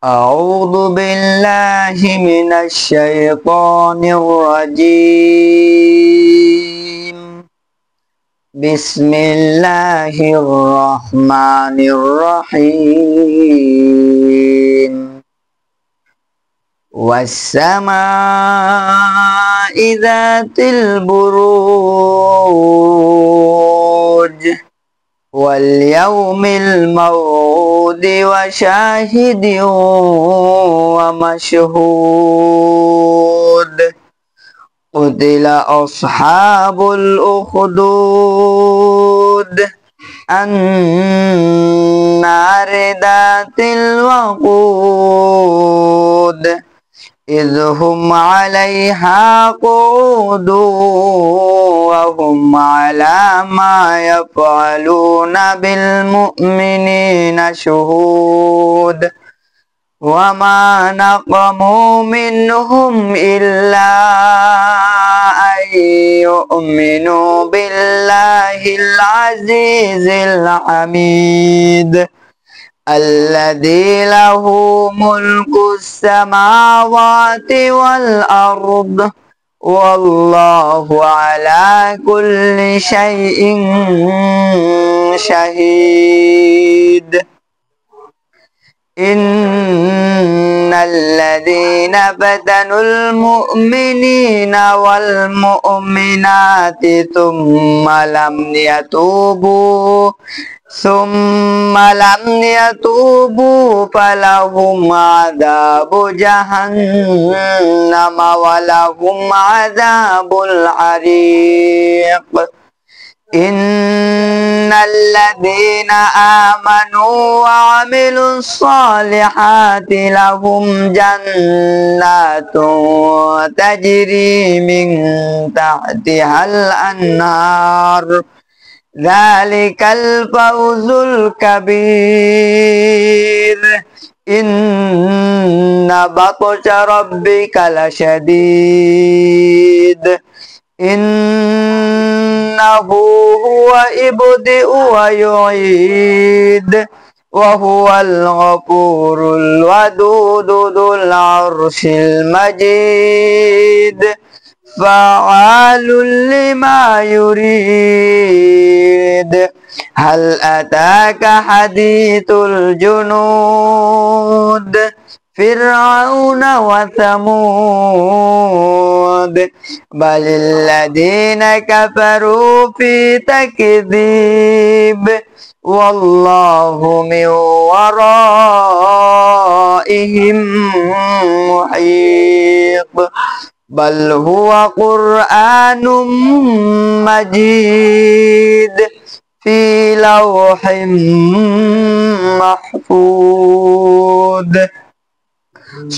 أعوذ بالله من الشيطان الرجيم. بسم الله الرحمن الرحيم. والسماء ذات البروج واليوم الموعود وشاهد ومشهود. قتل أصحاب الأخدود النار ذات الوقود إذ هم عليها قعود وهم على ما يفعلون بالمؤمنين شهود. وما نقموا منهم إلا أن يؤمنوا بالله العزيز الحميد الذي له ملك السماوات والأرض والله على كل شيء شهيد. إن الذين فتنوا المؤمنين والمؤمنات ثم لم يتوبوا فلهم عذاب جهنم ولهم عذاب الحريق. إن الذين آمنوا وعملوا الصالحات لهم جنات تجري من تحتها الأنهار ذلك الفوز الكبير. إن بطش ربك لشديد إنه هو يبدئ ويعيد وهو الغفور الودود ذو العرش المجيد فعال لما يريد. هل أتاك حديث الجنود فرعون وثمود بل الذين كفروا في تكذيب والله من ورائهم محيط. بل هو قرآن مجيد في لوح محفوظ.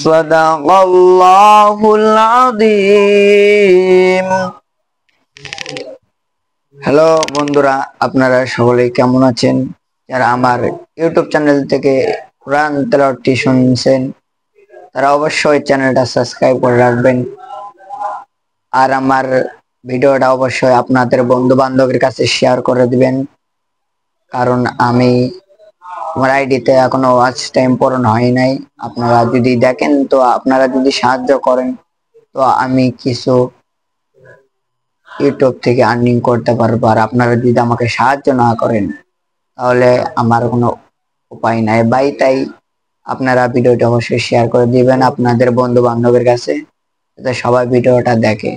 صدق الله العظيم. হ্যালো বন্ধুরা, আপনারা সকলে কেমন আছেন? যারা আমার ইউটিউব চ্যানেল থেকে কোরআন তেলাওয়াতটি শুনছেন তারা অবশ্যই চ্যানেলটা সাবস্ক্রাইব করে রাখবেন, আর আমার ভিডিওটা অবশ্যই আপনাদের বন্ধু বান্ধবের কাছে শেয়ার করে দিবেন, কারণ আমি আমার আইডিতে এখনো ওয়াচ টাইম পূরণ হয় নাই। আপনারা যদি দেখেন, তো আপনারা যদি সাহায্য করেন তো আমি কিছু ইউটিউব থেকে আর্নিং করতে পারবো, আর আপনারা যদি আমাকে সাহায্য না করেন তাহলে আমার কোনো উপায় নাই ভাই। তাই আপনারা ভিডিওটা অবশ্যই শেয়ার করে দিবেন আপনাদের বন্ধু বান্ধবের কাছে, যাতে সবাই ভিডিওটা দেখে।